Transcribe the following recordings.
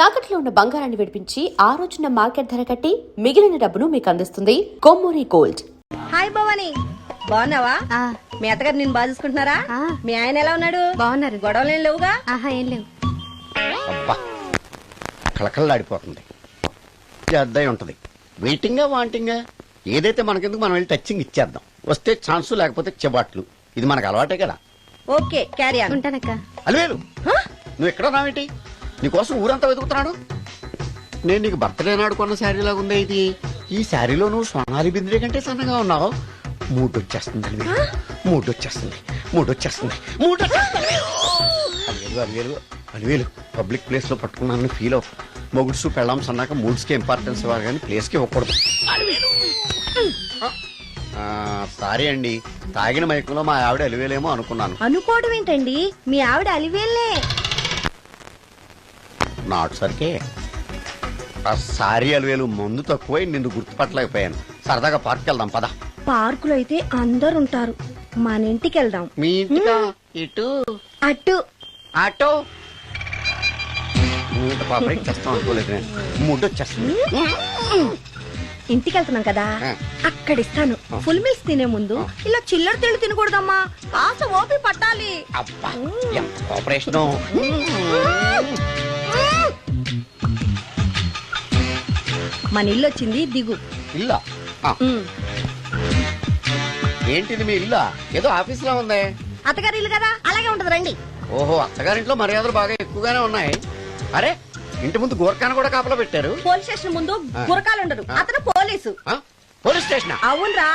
తాకట్లో ఉన్న బంగారాన్ని విడిపించి ఆ రోజున మార్కెట్ ధర కట్టి మిగిలిన డబ్బును మీకు అందిస్తుంది కొమ్మూరి గోల్డ్. హాయ్ భవాని, బాగున్నావా? మీ అత్తగారు నిన్ను బాగా చూసుకుంటున్నారా? మీ ఆయన ఎలా ఉన్నాడు? బాగున్నారు. గొడవలు ఏం లేవుగా? ఏం లేవు. అబ్బా కళకళలాడిపోతుంది. అద్దై ఉంటది. వెయిటింగా వాంటింగా ఏదైతే మనకెందుకు మనం వెళ్ళి టచ్చింగ్ ఇచ్చేద్దాం. వస్తే ఛాన్సు లేకపోతే చెబాట్లు. ఇది మనకు అలవాటే కదా. Okay carry on. ఉంటానక్క. అలివేలు నువ్వు ఎక్కడ రావేంటి? నీకోసం ఊరంతా వెతుకుతున్నాడు. నేను నీకు బర్త్డే నాడు కొన్న శారీ లాగా ఉంది ఇది. ఈ శారీలో నువ్వు సోనాలి బింద్రే కంటే సన్నగా ఉన్నావు. మూడొచ్చేస్తుంది అలివేలు, మూడొచ్చేస్తుంది, మూడొచ్చేస్తుంది, మూడొచ్చేస్తుంది. అలివేలు అలివేలు అలివేలు పబ్లిక్ ప్లేస్ లో పట్టుకున్నాను ఫీల్ అవు. మొగుడ్సు పెళ్ళాం అన్నాక మూడ్స్ కి ఇంపార్టెన్స్ ఇవ్వాలి కానీ ప్లేస్ కి ఇవ్వకూడదు. సారీ అండి, తాగిన మైకంలో మా ఆవిడ అలివేలేమో అనుకున్నాను. అనుకోవడం ఏంటండి, మీ ఆవిడ అలివేలే. నాటు సరికే ఆ సారీ అలివేలు మందు తక్కువై నిన్ను గుర్తుపట్టలేకపోయాను. సరదాగా పార్క్ వెళ్దాం పద. పార్కులో అయితే అందరు ఉంటారు, మన ఇంటికి వెళ్దాం. మీ ఇంటికా? ఇటు అటు ఆటో పాపకి చేస్తాం అనుకోలేదు. మూడు వచ్చేస్తుంది. ఇంటికి వెళ్తున్నాం కదా, అక్కడ ఇస్తాను. ఫుల్ మీల్స్ తినే ముందు ఇలా చిల్లర తిళ్ళు తినకూడదమ్మా, కాస్త ఓపి పట్టాలి. అబ్బా ఎంత కోఆపరేషన్. మన ఇల్లు వచ్చింది, దిగు. ఇల్లా? ఏంటిది మీ ఇల్లా? ఏదో ఆఫీస్ లో ఉంది. అత్తగారి ఇల్లు కదా, అలాగే ఉంటది, రండి. ఓహో, అత్తగారింట్లో మర్యాదలు బాగా ఎక్కువగానే ఉన్నాయి. అరే ఇంటి ముందు గోర్ఖాన కూడా కాపలా పెట్టారు. పోలీస్ స్టేషన్ ముందు గురకాలు ఉండరు, అతను పోలీసు. Police station? అవునరా.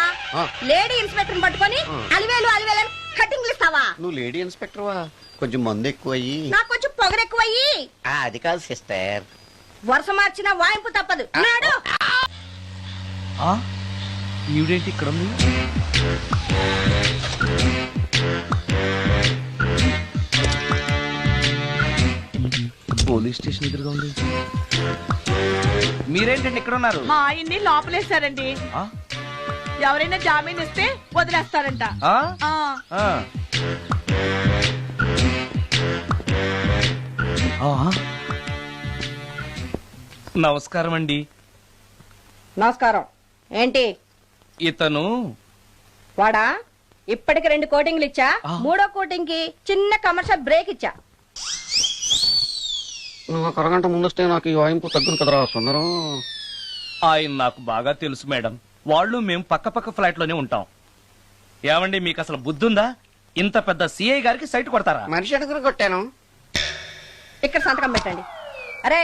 లేడీ ఇన్స్పెక్టర్ పట్టుకొని అలివేలు అలివేలు కటింగ్లు ఇస్తావా? నువ్వు లేడీ ఇన్స్పెక్టర్ వా? కొంచెం మందు ఎక్కువయ్యి. నాకు కొంచెం పొగరెక్కువయ్యి. అది కాదు సిస్టర్, వరుస మార్చిన వాయింపు తప్పదు. నాడు ఈవిడేంటి ఇక్కడ ఉంది? పోలీస్ స్టేషన్ ఎదురుగా ఉంది. మీరేంటండి ఇక్కడ ఉన్నారు? మా ఆయన్ని లోపలేస్తారండి. ఎవరైనా జామీన్ ఇస్తే వదిలేస్తారంట. నమస్కారం అండి. నమస్కారం. ఏంటి ఇతను? వాడా? ఇప్పటికి 2 కోటింగ్లు ఇచ్చా, 3వ కోటింగ్ కి చిన్న కమర్షియల్ బ్రేక్ ఇచ్చా. నువ్వు ఒక అరగంట ముందొస్తే నాకు ఈ వాయింపు తగ్గును కదరా సుందరం. ఆయన నాకు బాగా తెలుసు మేడం. వాళ్ళు మేము పక్క పక్క ఫ్లాట్ లోనే ఉంటాం. ఏమండి మీకు అసలు బుద్ధుందా? ఇంత పెద్ద సిఐ గారికి సైట్ కొడతారా? మనిషి అడుగురు కొట్టాను. ఇక్కడ సంతకం పెట్టండి. అరే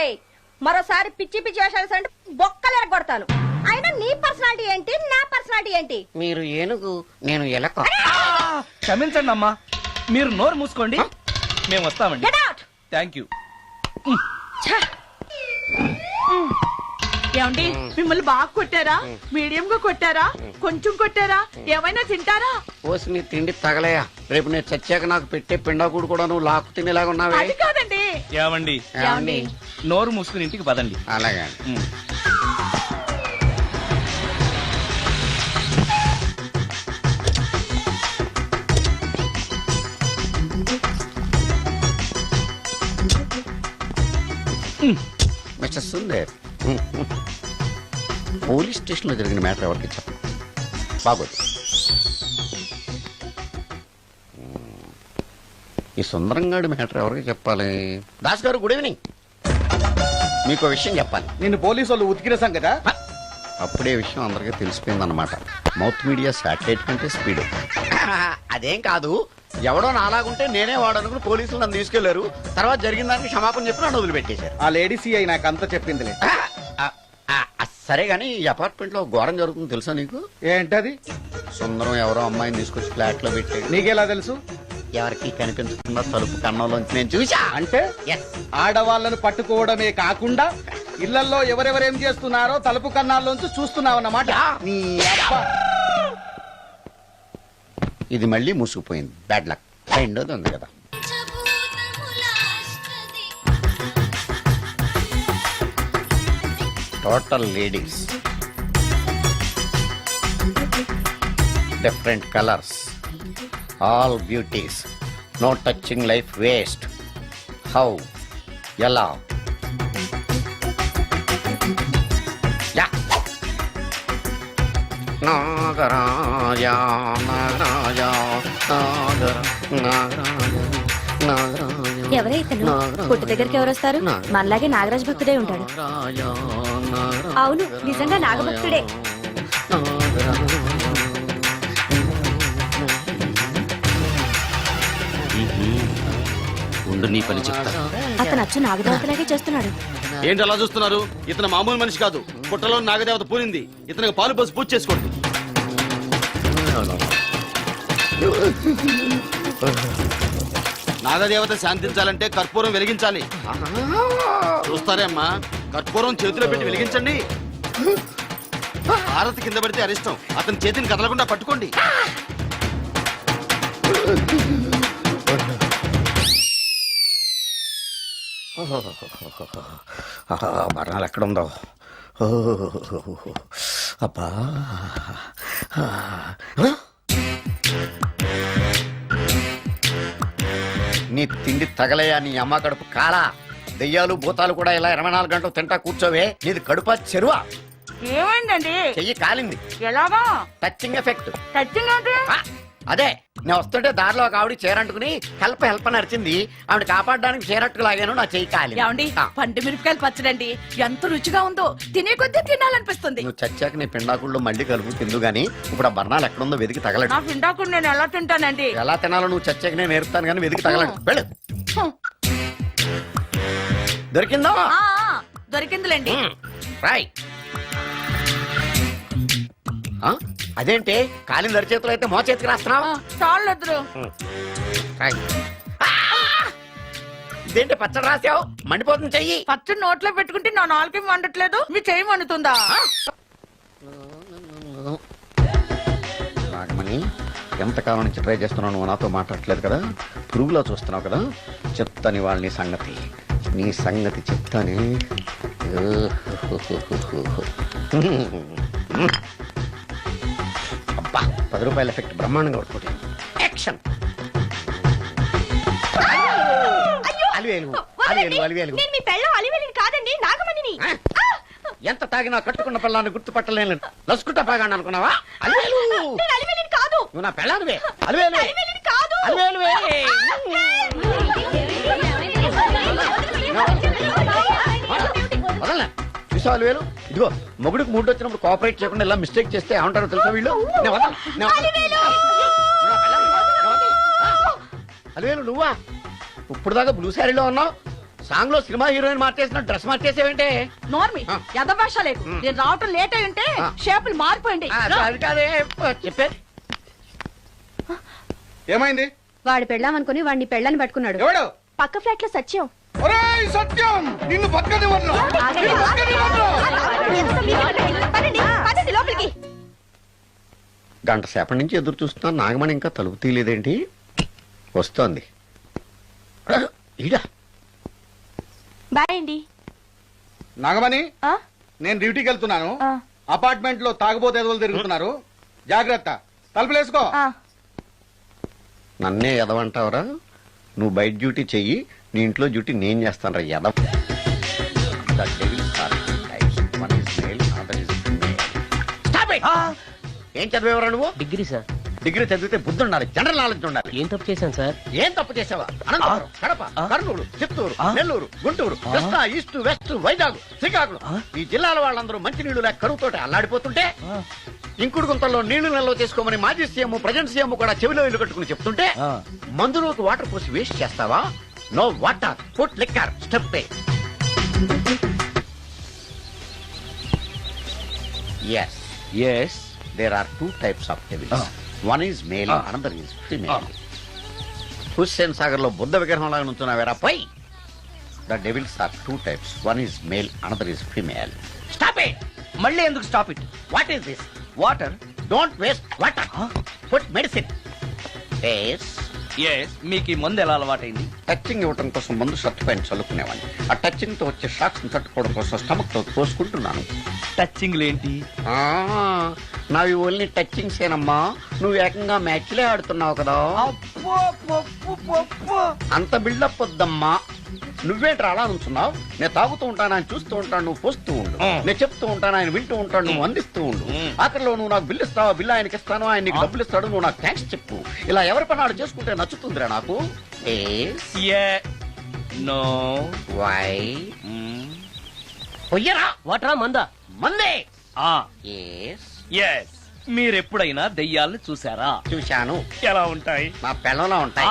మరోసారి పిచ్చి పిచ్చి వేషాలు అంటే బొక్కలు కొడతాను. అయినా నీ పర్సనాలిటీ ఏంటి, నా పర్సనాలిటీ ఏంటి? మీరు ఏనుగు, నేను ఎలక. క్షమించండి అమ్మా, మీరు నోరు మూసుకోండి, మేము వస్తామండి. Thank you. ఏమండి మిమ్మల్ని బాగా కొట్టారా, మీడియం గా కొట్టారా, కొంచెం కొట్టారా, ఏమైనా తింటారా? పోసి నీ తిండి తగలయా. రేపు నేను చచ్చాక నాకు పెట్టే పిండాకుడు కూడా నువ్వు లాక్కు తినేలాగా ఉన్నావే. అది కాదండి. ఏమండి నోరు మూసుకుని ఇంటికి పదండి. అలాగే. మిస్టర్ సుందర్, పోలీస్ స్టేషన్ లో జరిగిన మ్యాటర్ ఎవరికి చెప్పండి. బాగోదు. ఈ సుందరంగాడి మ్యాటర్ ఎవరికి చెప్పాలి? దాస్ గారు గుడ్ ఈవినింగ్. మీకు విషయం చెప్పాలి. నిన్ను పోలీసు వాళ్ళు ఉతికిరేసాం కదా. అప్పుడే విషయం అందరికీ తెలిసిపోయిందన్నమాట. మౌత్ మీడియా శాటిలైట్ కంటే స్పీడ్. అదేం కాదు, ఎవడో నాలాగుంటే నేనే వాడనుకుని పోలీసులు నన్ను తీసుకెళ్లారు. తర్వాత జరిగిన దానికి క్షమాపణ చెప్పి నన్ను వదిలిపెట్టేశారు. ఆ లేడీ సిఐ నాకు అంతా చెప్పిందిలే. సరే గాని ఈ అపార్ట్మెంట్ లో ఘోరం జరుగుతుంది తెలుసా నీకు? ఏంటది? సుందరం ఎవరో అమ్మాయిని తీసుకొచ్చి ఫ్లాట్ లో పెట్టాడు. నీకెలా తెలుసు? ఎవరికి కనిపించకుండా తలుపు కన్నంలోంచి నేను చూసా. అంటే ఆడవాళ్ళను పట్టుకోవడమే కాకుండా ఇళ్లలో ఎవరెవరేం చేస్తున్నారో తలుపు కన్నాల్లోంచి చూస్తున్నావన్నమాట. ఇది మళ్ళీ మూసుకుపోయింది. Bad luck. రెండోది ఉంది కదా. Total ladies, different colours, all beauties, no touching life waste. How ఎలా నాగరాజ నాగరాజ ఎవరే ఇతను పుట్టు దగ్గరికి ఎవరు వస్తారు మనలాగే నాగరాజ్ భక్తుడే ఉంటాడు అవును నిజంగా నాగభక్తుడే ఉండు నీ పని చెప్తా. అతను అచ్చు నాగదేవతలాగే చేస్తున్నాడు ఏంటి అలా చూస్తున్నారు? ఇతను మామూలు మనిషి కాదు. పుట్టలో నాగదేవత పూనింది. ఇతనికి పాలు పోసి పూజ చేసుకోండి. నాగదేవత శాంతించాలంటే కర్పూరం వెలిగించాలి. చూస్తారే అమ్మా, కర్పూరం చేతిలో పెట్టి వెలిగించండి. హారతి కింద పడితే అరిష్టం. అతని చేతిని కదలకుండా పట్టుకోండి. బరణాలు ఎక్కడుందో అబ్బా నీ తిండి తగలయా నీ అమ్మ కడుపు కాలా దెయ్యాలు భూతాలు కూడా ఇలా 24 గంటలు తింటా కూర్చోవే నీది కడుపా చెరువా ఏమైందండి? చెయ్యి కాలింది ఎలాగా? టచింగ్ ఎఫెక్ట్ టచింగ్ ఏంటి? అదే నేను వస్తుంటే దారిలో ఒక ఆవిడ చీరంటుకుని హెల్ప్ అని అరిచింది. ఆవిడ కాపాడడానికి చీరట్టుకు లాగాను, నా చెయ్యి కాలి. ఏమండి, పండు మిరపకాయలు పచ్చడండి ఎంత రుచిగా ఉందో, తినే కొద్దీ తినాలనిపిస్తుంది. నువ్వు చచ్చాక నీ పిండాకుళ్ళు మళ్ళీ కలుపు తిందు గానీ ఇప్పుడు ఆ బర్ణాలు ఎక్కడుందో వెతికి తగలడు. నా పిండాకుడు నేను ఎలా తింటానండి? ఎలా తినాలో నువ్వు చచ్చాక నేను నేర్పుతాను కానీ వెతికి తగలడు. వెళ్ళు. దొరికిందా? దొరికిందిలేండి. రాయ్. అదేంటి కాలిన దరిచేతులు అయితే మో చేతికి రాస్తున్నావు? చాలు ఎదురు. రాయ్. ఇదేంటి పచ్చడి రాసావు? మండిపోతుంది చెయ్యి. పచ్చడి నోట్లో పెట్టుకుంటే నా నాలుగేం వండట్లేదు, మీ చెయ్యి వండుతుందా? నాగమణి, ఎంతకాలం నుంచి ట్రై చేస్తున్నావు, నువ్వు నాతో మాట్లాడట్లేదు కదా, పురుగులో చూస్తున్నావు కదా, చెప్తాని వాళ్ళ నీ సంగతి చెప్తాని. అబ్బా 10 రూపాయల ఎఫెక్ట్ బ్రహ్మాండంగా కొట్టుకోండి. యాక్షన్. అలివేలు నేను మీ పెళ్ళం అలివేలిని కాదండి, నాగమణిని. ఎంత తాగినా కట్టుకున్న పిల్లాన్ని గుర్తుపట్టలేను. లసుకుంటా బాగా అనుకున్నావా? అలివేలు నేను అలివేలిని కాదు. నువ్వు నా పిల్లానివే. అలివేలు అలివేలిని కాదు. అలివేలువే. వదలనా చూసావు అలివేలు? ఇదిగో మొగుడికి మూడు వచ్చినప్పుడు కోఆపరేట్ చేయకుండా ఇలా మిస్టేక్ చేస్తే ఏమంటారో తెలుసా వీళ్ళు? అలివేలు నువ్వా? ఇప్పుడు దాకా బ్లూ శారీలో ఉన్నావు, సాంగ్ లో సినిమా హీరోయిన్ మార్చేసిన డ్రెస్ మార్చేసేవేంటే? నోర్మి యద భాష లేకు. నేను రావటం లేట్ అయి ఉంటే షేపులు మారిపోయింది. అది కాదే చెప్పేది. ఏమైంది? వాడు పెళ్ళామనుకుని వాడిని పెళ్ళని పట్టుకున్నాడు. ఎవడు? పక్క ఫ్లాట్ లో సత్యం. ఒరేయ్ సత్యం, నిన్ను బతకనివ్వను. పదండి లోపలికి. గంట సేపటి నుంచి ఎదురు చూస్తున్నా, నాగమణి ఇంకా తలుపు తీయలేదేంటి? వస్తోంది. ఈడా బాయ్ అండి. నాగమణి, ఆ? నేను డ్యూటీకి వెళ్తున్నాను. ఆ. అపార్ట్మెంట్ లో తాగబోతే ఎదవలు తిరుగుతున్నారు. జాగ్రత్త. తలుపులేసుకో. నన్నే ఎదవంటావరా? నువ్వు బయట డ్యూటీ చెయ్యి, నీ ఇంట్లో డ్యూటీ నేను చేస్తాను రా ఎదవ. ఏం చదివేవరా నువ్వు? Degree sir. డిగ్రీ చదివితే బుద్ధి ఉండాలి, జనరల్ నాలెడ్జ్ ఉండాలి. ఏం తప్పు చేశాను సార్? ఏం తప్పు చేసావా? అనంతపురం, కడప, కర్నూలు, చిత్తూరు, నెల్లూరు, గుంటూరు, కృష్ణా, ఈస్ట్, వెస్ట్, వైజాగ్, శ్రీకాకుళం, ఈ జిల్లాల వాళ్ళందరూ మంచినీళ్లు లేక కరువుతోటి అల్లాడిపోతుంటే ఇంకుడు గుంతల్లో నీళ్లు నిల్వ చేసుకోమని మాజీ సీఎం, ప్రజెంట్ సీఎం కూడా చెవిలో ఇల్లు కట్టుకుని చెప్తుంటే మందులోకి వాటర్ పోసి వేస్ట్ చేస్తావా? No water, put liquor, step. Yes. Yes. There are two types of devils. One is male, another is female. Hussain Sagar లో బుద్ధ విగ్రహం లాగా నుంచున్నావేరా పై. The devils are two types. One is male, another is female. Stop it! మళ్ళీ ఎందుకు stop it? What is this? Water. Don't waste water. Put medicine. Yes. Yes. మీకు ఈ మందు ఎలా అలవాటైంది? టచింగ్ ఇవ్వడం కోసం ముందు షర్ట్ పైన చల్లుకునేవాడిని. ఆ టచింగ్ తో వచ్చే షాక్స్ ని తట్టుకోవడం కోసం స్టమక్ తో పోసుకుంటున్నాను. టచింగ్ ఏంటి? నావి ఓన్లీ టచింగ్స్ ఏనమ్మా. నువ్వు ఏకంగా మ్యాచ్లే ఆడుతున్నావు కదా. అంత బిల్డప్ వద్దమ్మా. నువ్వేంట్రా అలా నుంచున్నావు? నేను తాగుతూ ఉంటాను, ఆయన చూస్తూ ఉంటాను, నువ్వు పోస్తూ ఉండు. నేను చెప్తూ ఉంటాను, ఆయన వింటూ ఉంటాడు, నువ్వు అందిస్తూ ఉండు. ఆఖరిలో నువ్వు నాకు బిల్లు ఇస్తావా, బిల్లు ఆయనకి ఇస్తాను, ఆయన నీకు డబ్బులు ఇస్తాడు, నువ్వు నాకు థ్యాంక్స్ చెప్పు. ఇలా ఎవరి పని ఆడు చేసుకుంటే నచ్చుతుందిరా నాకు. నో వై పొయ్యరా వాటరా మందా మందే. ఎస్ మీరెప్పుడైనా దెయ్యాలను చూసారా? చూశాను. ఎలా ఉంటాయి? నా పిల్లలా ఉంటాయి.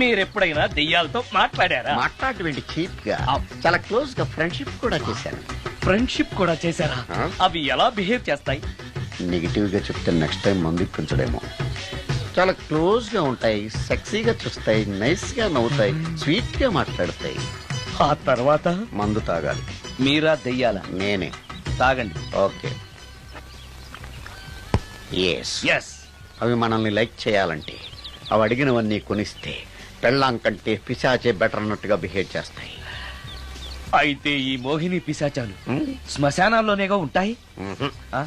మీరెప్పుడైనా దెయ్యాలతో మాట్లాడారా? మాట్లాడేటువంటి చీప్ గా చాలా క్లోజ్ గా ఫ్రెండ్షిప్ కూడా చేశాను. ఫ్రెండ్షిప్ కూడా చేశారా? అవి ఎలా బిహేవ్ చేస్తాయి? నెగిటివ్ గా చెప్తే నెక్స్ట్ టైం మందు ఇప్పించడేమో. చాలా క్లోజ్ గా ఉంటాయి, సెక్సీగా చూస్తాయి, నైస్ గా నవ్వుతాయి, స్వీట్ గా మాట్లాడతాయి. ఆ తర్వాత మందు తాగాలి. మీరా దెయ్యాల? నేనే. తాగండి. ఓకే. ఎస్. ఎస్. అవి మనల్ని లైక్ చేయాలంటే అవి అడిగినవన్నీ కొనిస్తే పెళ్ళాం కంటే పిశాచే బెటర్ అన్నట్టుగా బిహేవ్ చేస్తాయి. అయితే ఈ మోహిని పిశాచాలు శ్మశానాల్లోనేగా ఉంటాయి?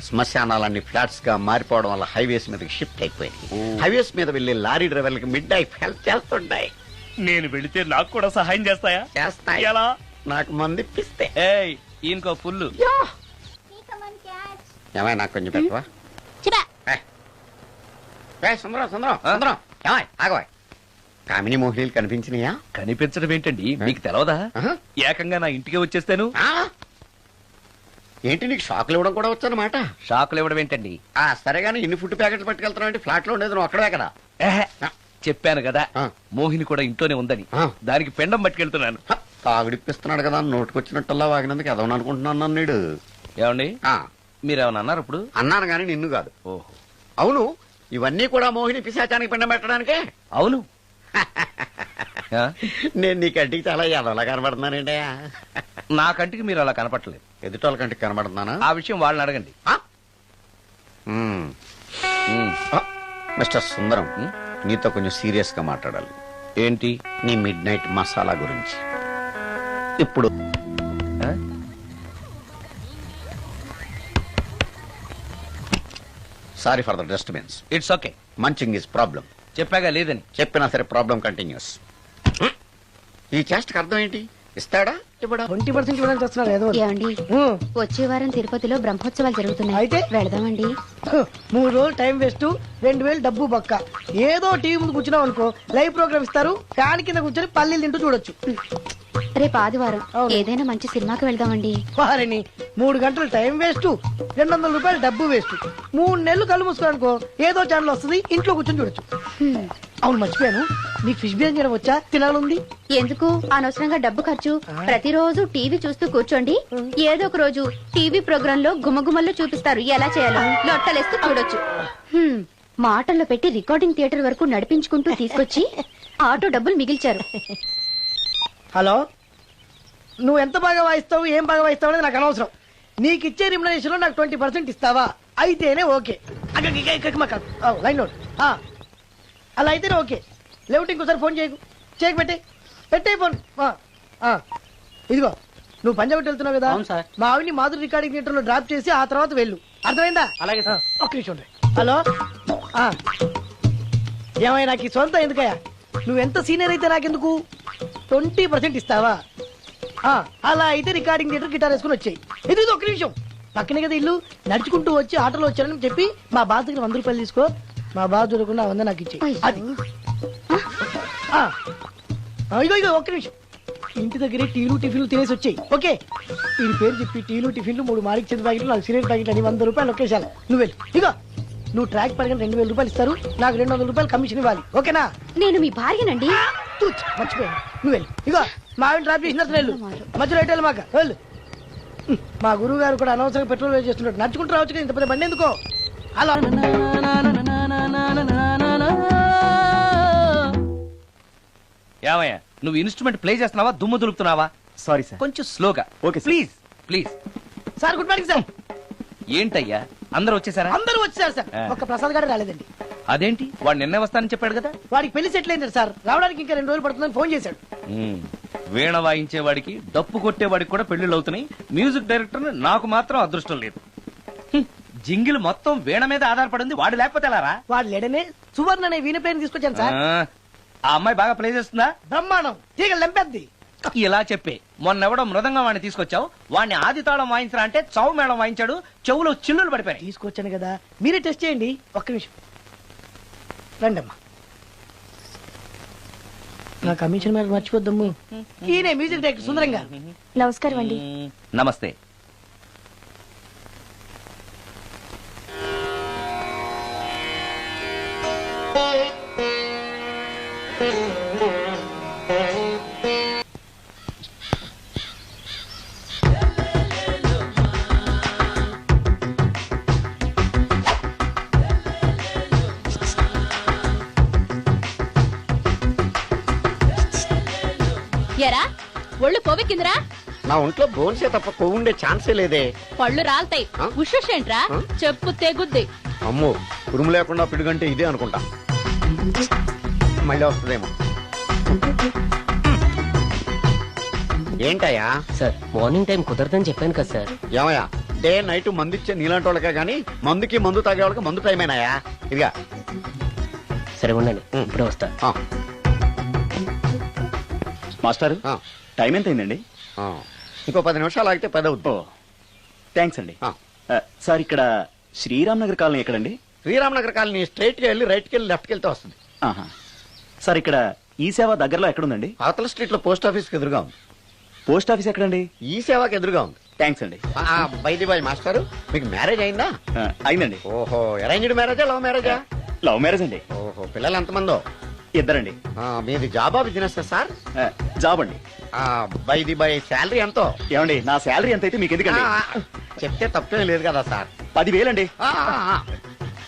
శ్మశానాలన్నీ ఫ్లాట్స్ గా మారిపోవడం వల్ల హైవేస్ మీదకి షిఫ్ట్ అయిపోయింది. హైవేస్ మీద వెళ్లి లారీ డ్రైవర్లకి మిడ్ నైట్ హెల్ప్ చేస్తుంటాయి. నేను వెళితే నాకు కూడా సహాయం చేస్తాయా? చేస్తాయి. ఎలా? నాకు మంది ఇప్పిస్తే. ఏయ్ ఈయనకో ఫుల్. ఏమైనా నాకు కొంచెం పెట్టవా? సుందరం సుందరం సుందరం ఏమాయ్ ఆగవాయ్. కామిని మోహినీలు కనిపించినాయా? కనిపించడం ఏంటండి, మీకు తెలవదా? ఏకంగా నా ఇంటికి వచ్చేస్తాను. ఏంటి నీకు షాకులు ఇవ్వడం కూడా వచ్చానమాట? షాకులు ఇవ్వడం ఏంటండి? సరే గానీ ఇన్ని ఫుడ్ ప్యాకెట్లు పట్టుకెళ్తున్నావు అంటే ఫ్లాట్ లో ఉండేది నువ్వు అక్కడే కదా. చెప్పాను కదా మోహిని కూడా ఇంట్లోనే ఉందని. దానికి పెండం పట్టుకెళ్తున్నాను. తాగుడిప్పిస్తున్నాడు కదా, నోటుకొచ్చినట్టల్లా వాగినందుకు ఎదవని అనుకుంటున్నాను నీడు. ఏమండి మీరేమన్నా అన్నారు ఇప్పుడు? అన్నాను గాని నిన్ను కాదు. ఓహో అవును, ఇవన్నీ కూడా మోహిని పిశాచానికి పిండం పెట్టడానికే. అవును. నేను నీ కంటికి చాలా ఎదవలా కనబడుతున్నానండి. నా కంటికి మీరు అలా కనపడలేదు. ఎదుటోళ్ళ కంటికి కనబడుతున్నానా? ఆ విషయం వాళ్ళని అడగండి. మిస్టర్ సుందరం, నీతో కొంచెం సీరియస్ గా మాట్లాడాలి. ఏంటి? నీ మిడ్ నైట్ మసాలా గురించి. ఇప్పుడు sorry for the disturbance. It's okay. Munching is problem. చెప్పాగా లేదని. చెప్పినా సరే ప్రాబ్లం కంటిన్యూస్. ఈ చేష్టకి అర్థం ఏంటి? ఇస్తాడా ఇవ్వడా? 20% ఇవ్వడానికి వస్తున్నారు ఏదో. ఏమండి వచ్చే వారం తిరుపతిలో బ్రహ్మోత్సవాలు జరుగుతున్నాయి. అయితే? వెళదామండి. 3 రోజులు టైం వేస్ట్, 2000 డబ్బు బొక్క. ఏదో టీవీ ముందు కూర్చున్నాం అనుకో, లైవ్ ప్రోగ్రామ్ ఇస్తారు, ఫ్యాన్ కింద కూర్చొని పల్లీలు తింటూ చూడొచ్చు. రేపు ఆదివారం ఏదైనా మంచి సినిమాకి వెళ్దామండి. వారిని 3 గంటలు టైం వేస్ట్, 200 రూపాయలు డబ్బు వేస్ట్. 3 నెలలు కళ్ళు మూసుకోనుకో ఏదో ఛానల్ వస్తుంది, ఇంట్లో కూర్చొని చూడొచ్చు. అవును మర్చిపోయాను, నీకు ఫిష్ బిర్యానీ చేయడం వచ్చా? తినాలుంది. ఎందుకు అనవసరంగా డబ్బు ఖర్చు? ప్రతిరోజు టీవీ చూస్తూ కూర్చోండి, ఏదో ఒక రోజు టీవీ ప్రోగ్రామ్ లో గుమ్మగుమ్మల్లో చూపిస్తారు ఎలా చేయాలో. లొట్టలేస్తూ చూడొచ్చు. మాటల్లో పెట్టి రికార్డింగ్ థియేటర్ వరకు నడిపించుకుంటూ తీసుకొచ్చి ఆటో డబ్బులు మిగిల్చారు. హలో, నువ్వు ఎంత బాగా వాయిస్తావు, ఏం బాగా వాయిస్తావు అనేది నాకు అనవసరం. నీకు ఇచ్చే రిమ్యునరేషన్ లో నాకు 20% ఇస్తావా? అయితేనే ఓకే. Line note. అలా అయితేనే ఓకే. లేవుటి ఇంకోసారి ఫోన్ చేయకు పెట్టే ఫోన్. ఇదిగో నువ్వు పంజాబ్ వెళ్తున్నావు కదా, మా ఆవిని మాధురి రికార్డింగ్ థియేటర్ లో డ్రాప్ చేసి ఆ తర్వాత వెళ్ళు. అర్థమైందా? అలాగే. ఒక్క నిమిషం ఉండే. హలో, ఏమైనా నాకు ఈ సొంత ఎందుకయ్యా? నువ్వెంత సీనియర్ అయితే నాకెందుకు? 20% ఇస్తావా? అలా అయితే రికార్డింగ్ థియేటర్ గిటార్ వేసుకుని వచ్చాయి. ఇది ఒక్క నిమిషం, పక్కనే కదా ఇల్లు. నడుచుకుంటూ వచ్చి ఆటోలో వచ్చానని చెప్పి మా బాస్ దగ్గర 100 రూపాయలు తీసుకో. మా బాస్ దొరకకుండా 100 నాకు ఇచ్చేయి. అది ఇగో ఒక్క నిమిషం. ఇంటి దగ్గరే టీలు టిఫిన్లు తినేసి వచ్చాయి. ఓకే, వీడి పేరు చెప్పి టీలు టిఫిన్లు 3 మారికి చెంది ప్యాకెట్లు, 4 సిగరెట్ ప్యాకెట్లు అని 100 రూపాయలు ఒకేసారి. నువ్వు వెళ్ళు. ఇగో నువ్వు ట్రాక్ పడగానే 2000 రూపాయలు ఇస్తారు, నాకు 200 రూపాయలు కమిషన్ ఇవ్వాలి. ఓకేనా? నేను మీ భార్యనండి. మర్చిపోయాను. నువ్వు వెళ్ళు. ఇగో మా ఆవిడ డ్రాప్ చేసిన వెళ్ళు, మధ్యలో ఎటు మాక వెళ్ళు. మా గురువు గారు కూడా అనవసరంగా పెట్రోల్ వేస్ట్ చేస్తున్నాడు. నడుచుకుంటూ రావచ్చు కదా, ఇంత పెద్ద బండి ఎందుకో. అలా ఏమయ్యా నువ్వు ఇన్స్ట్రుమెంట్ ప్లే చేస్తున్నావా, దుమ్ము దులుపుతున్నావా? Sorry sir. కొంచెం స్లోగా. Okay please please. Sir good morning sir. ఏంటయ్యా అందరూ వచ్చేసారా? అందరూ వచ్చారు సార్, ఒక్క ప్రసాద్ గారు రాలేదండి. అదేంటి, వాడు నిన్నే వస్తానని చెప్పాడు కదా. వాడికి పెళ్లి సెటిల్ అయింది సార్, రావడానికి ఇంకా 2 రోజులు పడుతుందని ఫోన్ చేశాడు. వీణ వాయించేవాడికి డప్పు కొట్టేవాడికి కూడా పెళ్లిళ్ళు అవుతున్నాయి. మ్యూజిక్ డైరెక్టర్ నాకు మాత్రం అదృష్టం లేదు. జింగిల్ మొత్తం వీణ మీద ఆధారపడింది, వాడు లేకపోతే ఎలారా? వాడు లేడనే సువర్ణ అనే వీణ పేరు తీసుకొచ్చాను సార్. ఆ అమ్మాయి బాగా ప్లే చేస్తుందా? బ్రహ్మాండం, తీగలు లెంపేద్ది. ఇలా చెప్పి మొన్నెవడో మృదంగం వాడిని తీసుకొచ్చావు, వాడిని ఆది తాళం వాయించరా అంటే చౌ మేళం వాయించాడు, చెవులో చిల్లులు పడిపోయాయి. తీసుకొచ్చాను కదా, మీరే టెస్ట్ చేయండి. ఒక్క నిమిషం రండమ్మా. నా కమిషన్ మీద మర్చిపోద్దమ్ము. ఈయనే మ్యూజిక్ డైరెక్టర్ సుందరం గారు. నమస్కారం అండి. నమస్తే. ఎరా ఒళ్ళు కొవ్వెక్కిందిరా? నా ఒంట్లో బోన్సే తప్ప కొవ్వుండే ఛాన్సే లేదే. పళ్ళు రాల్తాయి. ఆ? ఉషేంట్రా? ఆ? చెప్పు తెగుద్ది. అమ్మో, ఉరుము లేకుండా పిడుగంటే ఇదే అనుకుంటా. మళ్ళీ వస్తుందేమో. ఏంటయ్యా? సార్ మార్నింగ్ టైం కుదరదని చెప్పాను కదా సార్. ఏమయ్యా, డే నైట్ మందు ఇచ్చే నీలాంటి వాళ్ళకే గానీ మందుకి మందు తాగే వాళ్ళకి మందు టైమేనాయా? ఇదిగా సరే ఉండండి, ఇప్పుడే వస్తా. ఆ, మాస్టర్ ఆ, టైం ఎంత అయిందండి? ఆ. ఇంకో 10 నిమిషాలు ఆగితే 10 అవుతుంది. థ్యాంక్స్ అండి. ఆ. సార్ ఇక్కడ శ్రీరామ్ నగర్ కాలనీ ఎక్కడండి? శ్రీరామనగర్ కాలనీ స్ట్రైట్ గా వెళ్ళి రైట్ కి వెళ్ళి లెఫ్ట్ కి వెళ్తే వస్తుంది. ఆహా. సార్ ఇక్కడ ఈ సేవ దగ్గరలో ఎక్కడుందండి? అవతల స్ట్రీట్ లో పోస్ట్ ఆఫీస్ కి ఎదురుగా ఉంది. పోస్ట్ ఆఫీస్ ఎక్కడండి? ఈ సేవకి ఎదురుగా ఉంది. థ్యాంక్స్ అండి. బైది బాయ్ మాస్టారు, మీకు మ్యారేజ్ అయిందా? అయిందండి. ఓహో, అరేంజ్డ్ మ్యారేజా లవ్ మ్యారేజా? లవ్ మ్యారేజ్ అండి. ఓహో, పిల్లలు ఎంతమందో? ఇద్దరండి. మీది జాబా బిజినెస్ సార్? జాబ్ అండి. బైది బై శాలరీ ఎంతో? ఏమండి, నా శాలరీ ఎంత అయితే మీకు ఎందుకండి? చెప్తే తప్పేం లేదు కదా సార్. 10,000 అండి.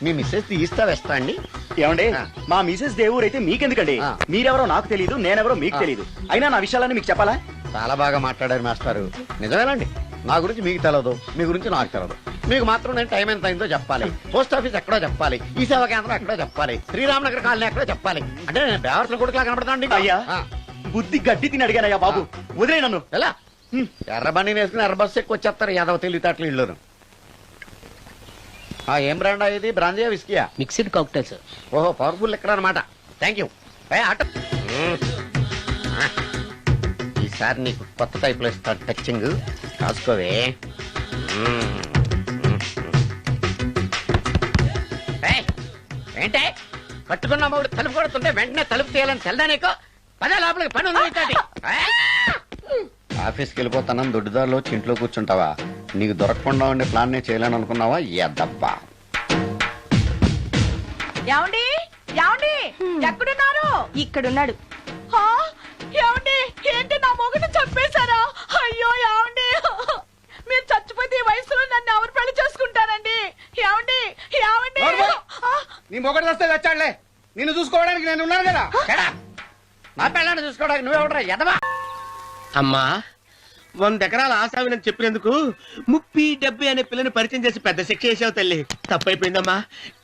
మీ మిస్సెస్ ఇస్తా వేస్తా అండి. ఏమండి, ఆ. మా మిసెస్ దేవురు అయితే మీకెందుకండి? ఆ. మీరెవరో నాకు తెలియదు, నేనెవరో మీకు ఆ. తెలియదు. అయినా నా విషయాలన్నీ మీకు చెప్పాలా? చాలా బాగా మాట్లాడారు మాస్టారు. నిజమేనండి, నా గురించి మీకు తెలియదు, మీ గురించి నాకు తెలియదు. మీకు మాత్రం నేను టైం ఎంత అయిందో చెప్పాలి, పోస్ట్ ఆఫీస్ ఎక్కడో చెప్పాలి, ఈ సేవా కేంద్రం ఎక్కడో చెప్పాలి, శ్రీరామనగర్ కాలనీ ఎక్కడో చెప్పాలి. అంటే నేను బేవర్సల కొడుకులా కనబడతానండి. అయ్యా, బుద్ధి గడ్డి తిని అడిగానయ్యా బాబు, వదిలే నన్ను. ఎలా ఎర్ర బండి వేసుకుని ఎర్ర బస్సు ఎక్కువ వచ్చేస్తారు యాదవ తెలివితేటలు ఇళ్ళును. ఏం బ్రాండ్ ఇది? బ్రాంజియా విస్కియా? Mixed cocktail sir. ఓహో, పవర్ఫుల్ ఎక్కడ అనమాట. Thank you. ఆటో ఈసారి నీకు కొత్త టైప్ లో ఇస్తాను టచింగ్, కాసుకోవే. ఏంటే కట్టుకున్న మూడు తలుపు కొడుతుంటే వెంటనే తలుపు తీయాలని తెల్దా నీకు? పదే లోపలికి పని ఉంది నీతోటి. ఆఫీస్కి వెళ్ళిపోతానని దొడ్డిదారిలో వచ్చి ఇంట్లో కూర్చుంటావా? నీకు దొరకకుండా ఉండే ప్లాన్ నేను చేయలేను అనుకున్నావా? ఎద్దబ్బా. ఏమండి ఏమండి ఎక్కడున్నారు? ఇక్కడున్నాడు. హా? ఏమండి, ఏంటి నా మొగుడు చంపేశారా? అయ్యో ఏమండి, మీరు చచ్చిపోతే ఈ వయసులో నన్ను ఎవరు పెళ్లి చేసుకుంటారండి? ఏమండి ఏమండి? ఆ, నీ మొగడు వస్తే వచ్చాడులే, నిన్ను చూసుకోవడానికి నేను ఉన్నాను కదా. నా పిల్లని చూసుకోవడానికి నువ్వెవడరా ఎదవా? అమ్మా, 100 ఎకరాల ఆశావినని చెప్పినందుకు 30-70 అనే పిల్లని పరిచయం చేసి పెద్ద శిక్ష చేసావు తల్లి. తప్పైపోయిందమ్మా,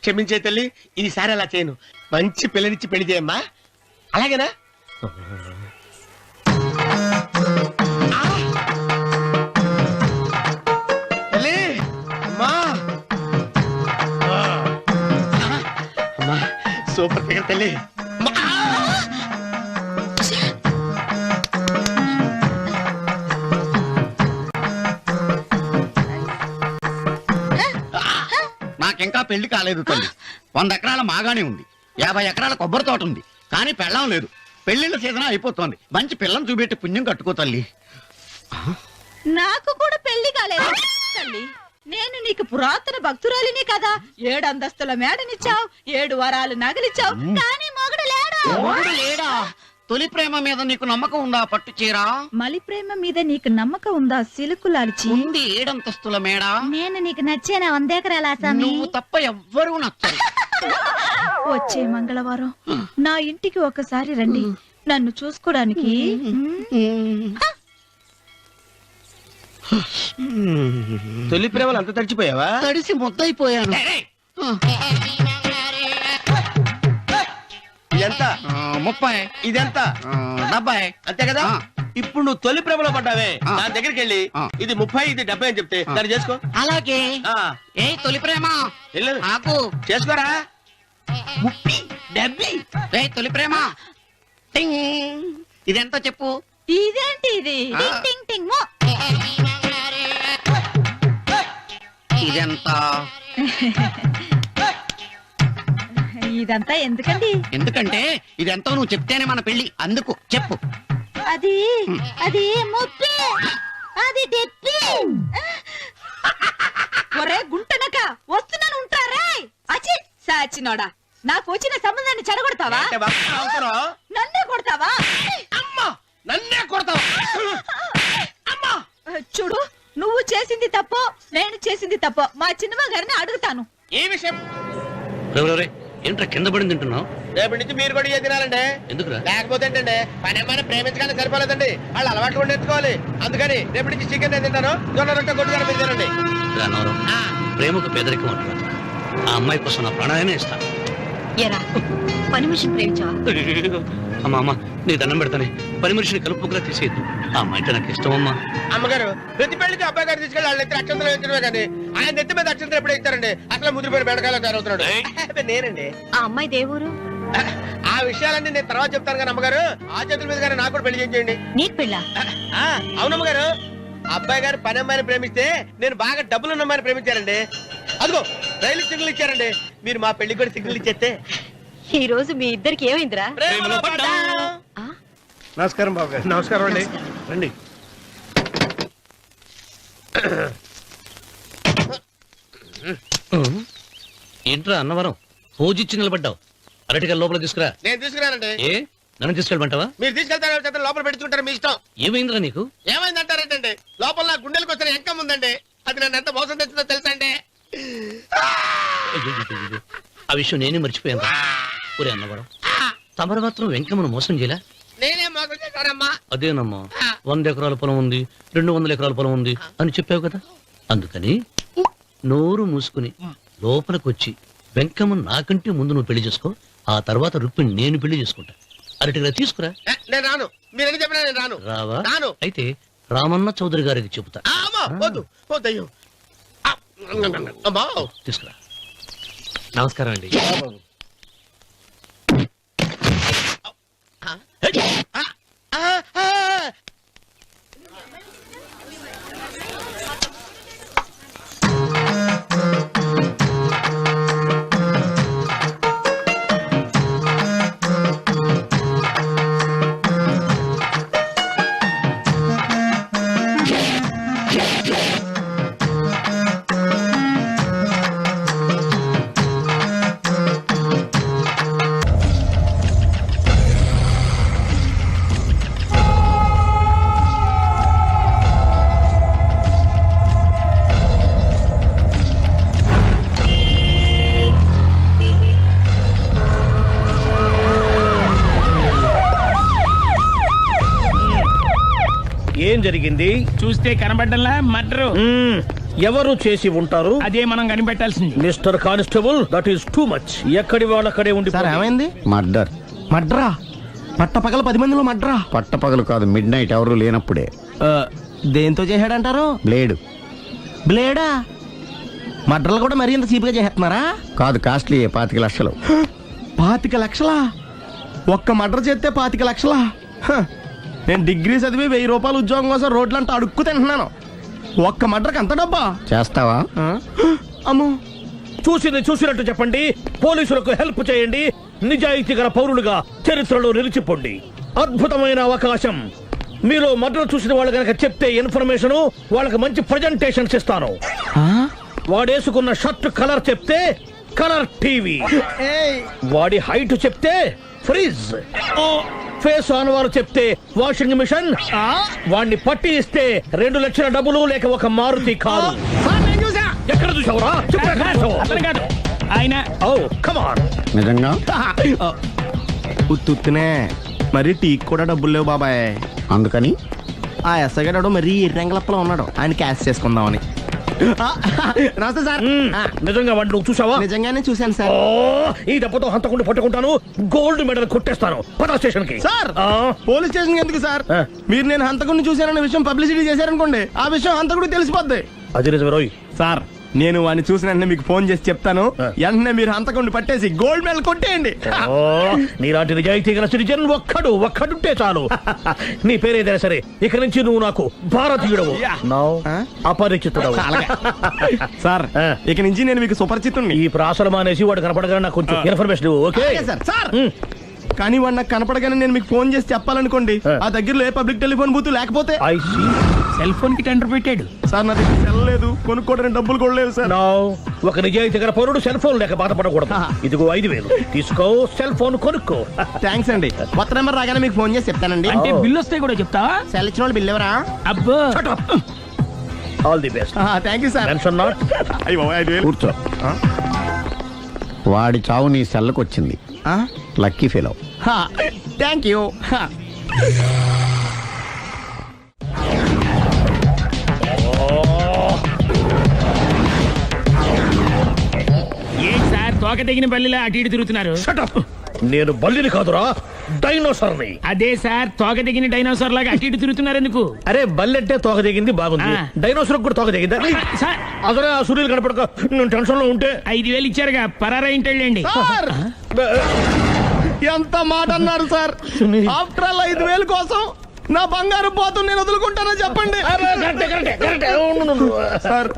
క్షమించే తల్లి. ఈసారి అలా చేయను, మంచి పిల్లనిచ్చి పెళ్లి చేయమ్మా. అలాగేనా? తల్లి, అమ్మా. అమ్మా, సూపర్ ఫిగర్ తల్లి. నాకింకా పెళ్లి కాలేదు తల్లి. 100 ఎకరాల మాగానే ఉంది, 50 ఎకరాల కొబ్బరి తోట ఉంది, కానీ పెళ్ళం లేదు. పెళ్లిళ్ళ సీజన్ అయిపోతోంది. మంచి పిల్లని చూపెట్టి పుణ్యం కట్టుకో తల్లి. నాకు కూడా పెళ్లి కాలేదు తల్లి. నేను నీకు పురాతన భక్తురాలిని కదా. 7 అంతస్తుల మేడనిచ్చావు, 7 వరాలు నగలిచ్చావు, కానీ మొగుడు లేడు. మొగుడు లేడా? తొలి ప్రేమ మీద నీకు నమ్మకం ఉందా? పట్టు చీరా మలి ప్రేమ మీద నీకు నమ్మకం ఉందా? సిలుకులాల్చి ఉంది 7 అంతస్తుల మేడ. నేను నీకు నచ్చేనా? 100 ఎకరాల ఆసామి. నువ్వు తప్ప ఎవ్వరూ నచ్చరు. వచ్చే మంగళవారం నా ఇంటికి ఒకసారి రండి, నన్ను చూసుకోవడానికి. తొలి ప్రేమలు అంత తడిచిపోయావా? తడిసి ముద్దయిపోయాను. ఎంత? 30. ఇదెంత? 70. అంతే కదా. ఇప్పుడు నువ్వు తొలి ప్రేమలో పడ్డావే, ఆ. దాని దగ్గరికి వెళ్ళి ఆ. ఇది 30, ఇది 70 అని చెప్తే దాన్ని చేసుకో. అలాగే. ఆ, ఏ తొలి ప్రేమ వెళ్ళు. ఆకు. చేసుకోరా. 30, 70. ఏ తొలి ప్రేమ టింగ్. ఇదెంతో చెప్పు. ఇదేంటి ఇది ఆ. టింగ్ టింగ్ మో. ఇదెంత? ఇదంతా ఎందుకండి? ఎందుకంటే ఇదెంతో నువ్వు చెప్తేనే మన పెళ్లి. అందుకు చెప్పు. అది అది ముప్పి, అది డెప్పి. ఒరే గుంటనక వస్తున్నాను ఉంటారా? అచి సాచినోడా, నాకు వచ్చిన సంబంధాన్ని చెడగొడతావా? అంటే బాబు అవసరం. నన్నే కొడతావా? అమ్మా నన్నే కొడతావు. అమ్మా చూడు, నువ్వు చేసింది తప్పో నేను చేసింది తప్పో మా చిన్నమ్మ గారిని అడుగుతాను. ఈ విషయం ఏంట్రా కింద పడింది తింటున్నావు? రేపటి నుంచి మీరు కూడా ఇదే తినాలండి. ఎందుకురా? లేకపోతే ఏంటండి పని ఏమైనా ప్రేమించగానే సరిపోలేదండి, వాళ్ళు అలవాట్లు కూడా నేర్చుకోవాలి. అందుకని రేపటి నుంచి చికెన్ నేను తింటాను, జొన్న రొట్టె కొట్టుకొని మీరు తినండి. అన్నవరం ప్రేమకు పేదరికం అంటున్నారు. ఆ అమ్మాయి కోసం నా ప్రాణాలనే ఇస్తాను. ఎరా పని మనిషిని ప్రేమించావా? అమ్మా అమ్మ నీ దండం పెడతానే, పని మనిషిని కలుపుకులా తీసేయద్దు. ఆ అమ్మాయి అంటే నాకు ఇష్టం అమ్మా. అమ్మగారు ప్రతి పెళ్లికి అబ్బాయి గారు తీసుకెళ్ళి వాళ్ళ ఎత్తి అక్షంతలు వేయించడమే కానీ ఆయన నెత్తి మీద అక్షంతలు ఎప్పుడు ఇస్తారండి? అసలు ముదిరిపోయిన బెడకాయలు తయారవుతున్నాడు. నేనండి. ఆ అమ్మాయి దేవురు ఆ విషయాలన్నీ నేను తర్వాత చెప్తాను కానీ అమ్మగారు ఆ చేతుల మీద కానీ నాకు కూడా పెళ్లి చేయండి. నీకు పెళ్ళా? అవునమ్మగారు, అబ్బాయి గారు పని అమ్మాయిని ప్రేమిస్తే నేను బాగా డబ్బులున్న అమ్మాయిని ప్రేమించారండి. అదిగో రైలు సిగ్నల్ ఇచ్చారండి. మీరు మా పెళ్లికి కూడా సిగ్నల్ ఇచ్చేస్తే ఈ రోజు మీ ఇద్దరికి ఏమైందిరా? ప్రేమలో పడ్డాం. నమస్కారం బాబు గారు. నమస్కారం అండి. రండి. ఏంట్రా అన్నవరం పూజిచ్చి నిలబడ్డావు? అరటిగా లోపల తీసుకురా. నేను తీసుకున్నానండి. ఏ నన్ను తీసుకెళ్ళమంటావా? మీరు తీసుకెళ్తారో చేత లోపల పెట్టుకుంటారు, మీ ఇష్టం. ఏమైందిరా నీకు? ఏమైందంటారేంటండి? లోపల నా గుండెలకు వచ్చిన ఎంకం ఉందండి, అది నన్ను ఎంత మోసం తెచ్చిందో తెలుసా అండి? అయ్యయ్యయ్యయ్యో. ఆ విషయం నేనే మర్చిపోయాను. ఒరే అన్నవరం, తమరు మాత్రం వెంకమ్మను మోసం చేయలే? నేనే మోసం చేశానమ్మా. అదేనమ్మా, 100 ఎకరాల పొలం ఉంది, 200 ఎకరాల పొలం ఉంది అని చెప్పావు కదా. అందుకని నోరు మూసుకుని లోపలికొచ్చి వెంకమ్మను నాకంటే ముందు నువ్వు పెళ్లి చేసుకో. ఆ తర్వాత రుక్మిణి నేను పెళ్లి చేసుకుంటా. అరటిగా తీసుకురా. నేను రాను, మీరని చెప్పినా నేను రాను. రావా? రాను. అయితే రామన్న చౌదరి గారికి చెబుతా. అమ్మా వద్దు వద్దు, అయ్యో అమ్మా. తీసుకురా. నమస్కారం అండి. ఏం జరిగింది? చూస్తే కనబడ్డంలా మర్డరు. ఎవరు చేసి ఉంటారు? అదే మనం కనిపెట్టాల్సింది. Mister constable, that is too much. ఎక్కడి వాళ్ళక్కడే ఉండి. ఏమైంది? మర్డర్. మడ్రా పట్ట పగల 10 మందిలో మడ్రా. పట్టపగలు కాదు, మిడ్ నైట్ ఎవరు లేనప్పుడే. దేంతో చేశాడంటారు? బ్లేడ్. బ్లేడా? మడ్రలు కూడా మరీ ఇంత చీప్ గా చేస్తున్నారా? కాదు, కాస్ట్లీ 25 లక్షలు. 25 లక్షలా? ఒక్క మడ్ర చేస్తే 25 లక్షలా? హ, నేను డిగ్రీ చదివి 1000 రూపాయలు ఉద్యోగం కోసం రోడ్లంతా అడుక్కు తింటున్నాను. ఒక్క మడ్రకి అంత డబ్బా? చేస్తావా? అమ్మో, చూసింది చూసినట్టు చెప్పండి. పోలీసులకు హెల్ప్ చేయండి. నిజాయితీ గల పౌరులుగా చరిత్రలో నిలిచిపోండి. అద్భుతమైన అవకాశం. మీలో మర్డర్ చూసిన వాళ్ళు కనుక చెప్తే ఇన్ఫర్మేషన్, వాళ్ళకి మంచి ప్రజెంటేషన్స్ ఇస్తాను. వాడేసుకున్న షర్ట్ కలర్ చెప్తే కలర్ టీవీ, వాడి హైట్ చెప్తే ఫ్రిజ్, ఫేస్ ఆన్ వారు చెప్తే వాషింగ్ మిషన్, వాడిని పట్టి ఇస్తే 2 లక్షల డబ్బులు లేక ఒక మారుతి కారు. ఎక్కడ చూసావురా? అతను కాదు ఆయన. Oh come on. నిజంగా? ఉత్తునే మరి టీకి కూడా డబ్బులు లేవు బాబాయ్. అందుకని ఆ ఎస్ఐ గారు మరీ ఎర్రంగలప్పలో ఉన్నాడు, ఆయన క్యాష్ చేసుకుందామని. నమస్తే సార్. నిజంగా వాడిని నువ్వు చూసావా? నిజంగానే చూశాను సార్. ఈ దెబ్బతో హంతకుండా పట్టుకుంటాను, గోల్డ్ మెడల్ కొట్టేస్తాను. పద స్టేషన్ కి. సార్, పోలీస్ స్టేషన్ ఎందుకు సార్? మీరు నేను హంతకుడిని చూశానన్న విషయం పబ్లిసిటీ చేశారనుకోండి, ఆ విషయం హంతకుడికి తెలిసిపోద్ది. అది నిజమే రోయ్. సార్, నేను వాడిని చూసిన వెంటనే మీకు ఫోన్ చేసి చెప్తాను. వెంటనే మీరు హంతకుండా పట్టేసి గోల్డ్ మెడల్ కొట్టేయండి. ఓ, నీలాంటి నిజాయితీ గల సిటిజన్ ఒక్కడుంటే చాలు. నీ పేరేదైనా సరే ఇక నుంచి నువ్వు నాకు భారతీయుడవు, అపరిచితుడవు. సార్ ఇక నుంచి నేను మీకు సుపరిచితుణ్ణి. ఈ ప్రాసలు మానేసి వాడు కనపడగానే నాకు కొంచెం ఇన్ఫర్మేషన్ ఇవ్వు, ఓకే? సార్ కానీ వాడు నాకు కనపడగానే నేను మీకు ఫోన్ చేసి చెప్పాలనుకోండి, ఆ దగ్గరలో ఏ పబ్లిక్ టెలిఫోన్ బూత్ లేకపోతే సెల్ ఫోన్ కి టెండర్ పెట్టాడు. సార్ నా దగ్గర సెల్ లేదు, కొనుక్కోవడానికి డబ్బులు కూడా లేవు సార్. ఒక నిజాయితీ గల పౌరుడు సెల్ ఫోన్ లేక బాధపడకూడదు. ఇదిగో 5,000 తీసుకో, సెల్ ఫోన్ కొనుక్కో. థ్యాంక్స్ అండి. కొత్త నెంబర్ రాగానే మీకు ఫోన్ చేసి చెప్తానండి. అంటే బిల్ వస్తే కూడా చెప్తావా? సెల్ ఇచ్చిన వాళ్ళు బిల్ ఎవరా? అబ్బో, all the best. Thank you sir. Tension not. కూర్చో. వాడి చావు నీ సెల్లకు వచ్చింది. Lucky fellow. Thank you. ఏంటి సార్ తోక తెగిన బల్లిలా అటు ఇటు తిరుగుతున్నారు? నేను బల్లిని కాదురా, డైనోసార్ని. అదే సార్ తోక తెగిన డైనోసార్ లాగా అటు ఇటు తిరుగుతున్నారు ఎందుకు? అరే బల్లెట్టే తోక దిగింది బాగుంది, డైనోసార్ కూడా తోక దిగిందా? సార్ అదరే ఆ సూర్యులు కనపడక నేను టెన్షన్ లో ఉంటే 5,000 ఇచ్చారుగా, పరారా ఇంటండి. ఎంత మాట అన్నారు సార్. ఆఫ్టర్ ఆల్ 5,000 కోసం నా బంగారు పోతు నేను వదులుకుంటానో చెప్పండి. సార్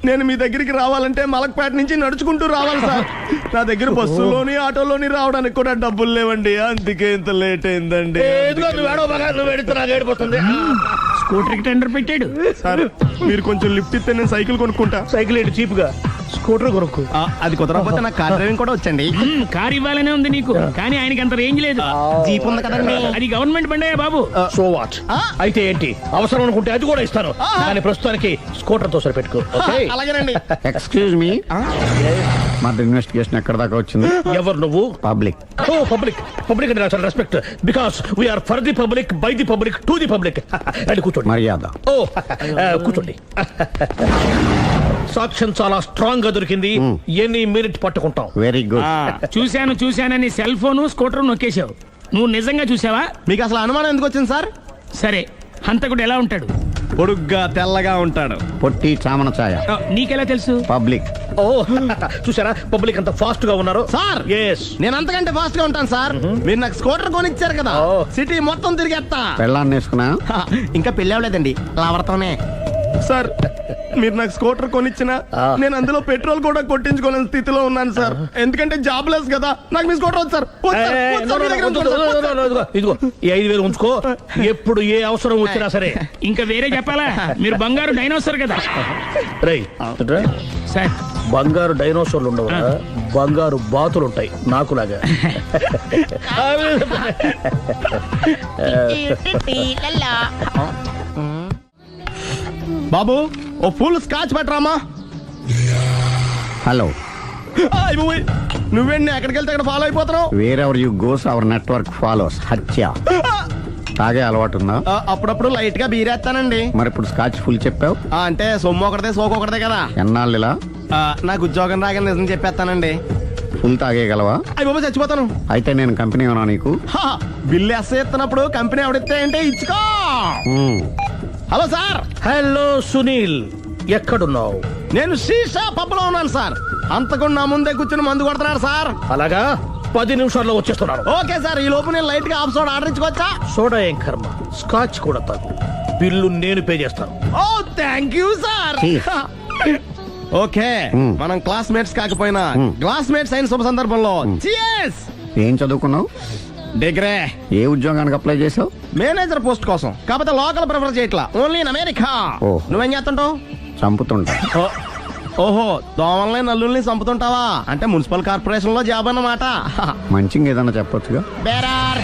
నేను మీ దగ్గరికి రావాలంటే మలక్పేట నుంచి నడుచుకుంటూ రావాలి సార్. నా దగ్గర బస్సులోని ఆటోలోని రావడానికి కూడా డబ్బులు లేవండి, అందుకే ఇంత లేట్ అయిందండి. స్కూటర్ కి టెండర్ పెట్టాడు. సార్ మీరు కొంచెం లిఫ్ట్ ఇస్తే నేను సైకిల్ కొనుక్కుంటా. సైకిల్ ఏంటి చీప్ గా, స్కూటర్ కొనుక్కు. అది కుదరకపోతే నాకు కార్ డ్రైవింగ్ కూడా వచ్చండి. కార్ ఇవ్వాలనే ఉంది నీకు, కానీ ఆయనకి అంత రేంజ్ లేదు. జీప్ ఉంది కదండి. అది గవర్నమెంట్ బండే బాబు. So what? అయితే ఏంటి, అవసరం అనుకుంటే అది కూడా ఇస్తాను, కానీ ప్రస్తుతానికి స్కూటర్ తో సరిపెట్టుకో. అలాగేనండి. ఎక్స్క్యూజ్ మీ, మర్డర్ ఇన్వెస్టిగేషన్ ఎక్కడ దాకా వచ్చింది? ఎవరు నువ్వు? పబ్లిక్. ఓ పబ్లిక్. పబ్లిక్ అంటే చాలా respect, because we are for the public, by the public, to the public. అది కూర్చోండి. మర్యాద. ఓ కూర్చోండి. సాక్ష్యం చాలా స్ట్రాంగ్ గా దొరికింది, ఎన్ని మినిట్ పట్టుకుంటాం. Very good. చూశానని సెల్ ఫోన్ స్కూటర్ నొక్కేశావు. నువ్వు నిజంగా చూసావా? మీకు అసలు అనుమానం ఎందుకు వచ్చింది సార్? సరే, హంతకుడు ఎలా ఉంటాడు? పొడుగ్గా తెల్లగా ఉంటాడు. పొట్టి చామన ఛాయ. నీకెలా తెలుసు? పబ్లిక్. ఓ చూసారా పబ్లిక్ అంత ఫాస్ట్ గా ఉన్నారు సార్. yes నేను అంతకంటే ఫాస్ట్ గా ఉంటాను సార్. మీరు నాకు స్కూటర్ కొనిచ్చారు కదా, సిటీ మొత్తం తిరిగేస్తా. పెళ్ళాన్ని వేసుకున్నా? ఇంకా పెళ్ళి అవ్వలేదండి, లావర్తోనే. సార్ మీరు నాకు స్కూటర్ కొనిచ్చిన నేను అందులో పెట్రోల్ కూడా కొట్టించుకోలేని స్థితిలో ఉన్నాను సార్. ఎందుకంటే జాబ్ లెస్ కదా, నాకు మీ స్కూటర్ వద్దు సార్. ఇదిగో ఈ 5,000 ఉంచుకో, ఎప్పుడు ఏ అవసరం వచ్చినా సరే. ఇంకా వేరే చెప్పాలా? మీరు బంగారు డైనోసార్ కదా. రై సార్ బంగారు డైనోసార్లు ఉండవు, బంగారు బాతులు ఉంటాయి నాకులాగా. బాబు ఓ ఫుల్ స్కాచ్ పెట్టరామా. హలో. నువ్వేంటి ఎక్కడికి వెళ్తే అక్కడ ఫాలో అయిపోతున్నావు? Wherever you goes our network follows. హత్య. తాగే అలవాటు ఉందా? అప్పుడప్పుడు లైట్ గా బీరేస్తానండి. మరి ఇప్పుడు స్కాచ్ ఫుల్ చెప్పావు అంటే సొమ్ము ఒకటిదే సోకు ఒకటిదే కదా. ఎన్నాళ్ళు ఇలా? నాకు ఉద్యోగం రాగానే నిజం చెప్పేస్తానండి. ఫుల్ తాగేయగలవా? అయ్యి బాబు చచ్చిపోతాను. అయితే నేను కంపెనీ ఉన్నా నీకు? బిల్లు ఎస్ఐ ఎత్తినప్పుడు కంపెనీ ఎవడిస్తే అంటే ఇచ్చుకో. Hello sir. హలో సునీల్, ఎక్కడున్నావు? నేను శీషా పబ్లో ఉన్నాను సార్. అంతకుండా నా ముందే కూర్చుని మందు కొడుతున్నాడు సార్. అలాగా, 10 నిమిషాల్లో వచ్చేస్తున్నాను. Okay sir. ఈ లోపు నేను లైట్ గా హాఫ్ సోడా ఆర్డర్ ఇచ్చుకోవచ్చా? సోడా ఏం కర్మ, స్కాచ్ కూడా తాగు, బిల్లు నేను పే చేస్తాను. ఓ థ్యాంక్ యూ సార్. ఓకే, మనం క్లాస్మేట్స్ కాకపోయినా క్లాస్మేట్స్ అయిన శుభ సందర్భంలో cheers. ఏం చదువుకున్నావు? డిగ్రీ. ఏ ఉద్యోగానికి అప్లై చేసావు? మేనేజర్ పోస్ట్ కోసం, కాకపోతే లోకల్ ప్రిఫర్ చేయట్లా, ఓన్లీ ఇన్ అమెరికా. నువ్వేం చేస్తుంటావు? చంపుతుంటా. ఓహో, దోమల్ని నల్లుల్ని చంపుతుంటావా? అంటే మున్సిపల్ కార్పొరేషన్ లో జాబ్ అన్నమాట. మంచిగా ఏదన్నా చెప్పొచ్చుగా. బేరార్.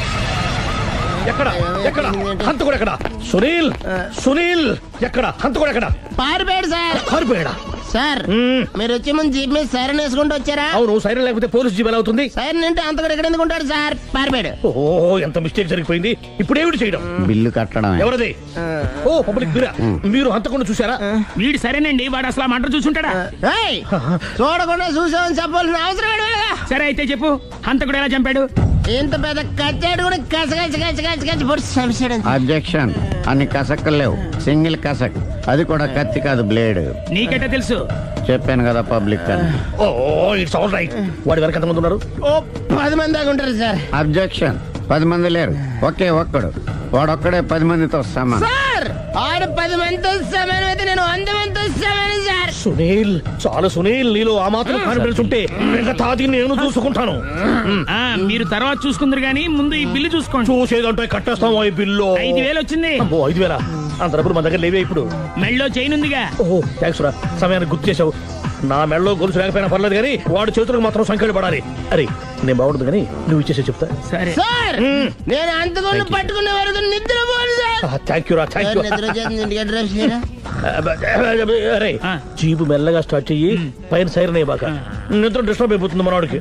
ఎక్కడ ఎక్కడ హంతకుడు ఎక్కడ? సునీల్, సునీల్ ఎక్కడ? హంతకుడు ఎక్కడ? పారిపోయాడు సార్. పారిపోయాడా? సార్ మీరు వచ్చే ముందు జీప్ మీద సైరన్ వేసుకుంటూ వచ్చారా? అవును, సైరన్ లేకపోతే పోలీస్ జీప్ ఎలా అవుతుంది? సైరన్ అంటే అంతకుడు ఎక్కడ ఎందుకు ఉంటాడు సార్? పారిపోయాడు. ఓ ఎంత మిస్టేక్ జరిగిపోయింది. ఇప్పుడు ఏమిటి చేయడం? బిల్లు కట్టడం. ఎవరది? ఓ పబ్లిక్ మీరా? మీరు హంతకుండా చూసారా? వీడు సరేనండి, వాడు అసలు మంట చూసుంటాడా? చూడకుండా చూసామని చెప్పాల్సిన అవసరం. సరే అయితే చెప్పు, హంతకుడు ఎలా చంపాడు? ఇంత పెద్ద కచ్చాడు కూడా కచ్చ పొడి సమస్య. అబ్జెక్షన్. అన్ని కసక్కులు లేవు, సింగిల్ కసక్, అది కూడా కత్తి కాదు బ్లేడ్. నీకెట్టా తెలుసు? చెప్పాను కదా పబ్లిక్ అని. Oh it's all right. వాడి వరకు ఎంతమంది ఉన్నారు? ఓ 10 మంది దాకా ఉంటారు సార్. అబ్జెక్షన్. 10 మంది లేరు, ఒకే ఒక్కడు, వాడొక్కడే 10 మందితో సమానం. సార్ ఆడు 10 మందితో సమానం అయితే నేను 100 మందితో సమానం సార్. సునీల్, చాలా సునీల్, నీలో ఆ మాత్రం కాన్ఫిడెన్స్ ఉంటే మిగతాది నేను చూసుకుంటాను. మీరు తర్వాత చూసుకుందరు గానీ ముందు ఈ బిల్లు చూసుకోండి. చూసేదంటే కట్టేస్తాము ఈ బిల్లు. 5,000 వచ్చింది. 5,000 అంతప్పుడు మన దగ్గర లేవే. ఇప్పుడు మెళ్ళో చైన్ ఉందిగా. ఓహో థ్యాంక్స్ రా, సమయానికి గుర్తు చేసావు. నా మెళ్ళలో గొలుసు లేకపోయినా పర్లేదు కానీ వాడి చేతులకు మాత్రం సంఖ్యలు పడాలి. అరే నేను బాగుంటుంది కానీ నువ్వు ఇచ్చేసే చెప్తా. సరే సార్ నేను అంతకుండా పట్టుకునే వరకు నిద్రపోను సార్. థ్యాంక్ యూ రా, థ్యాంక్ యూ. నిద్ర చేస్తుంది అడ్రస్ లేదా? అరే జీపు మెల్లగా స్టార్ట్ చెయ్యి, పైన సైరన్ అయ్యి బాగా నిద్ర డిస్టర్బ్ అయిపోతుంది మనవాడికి.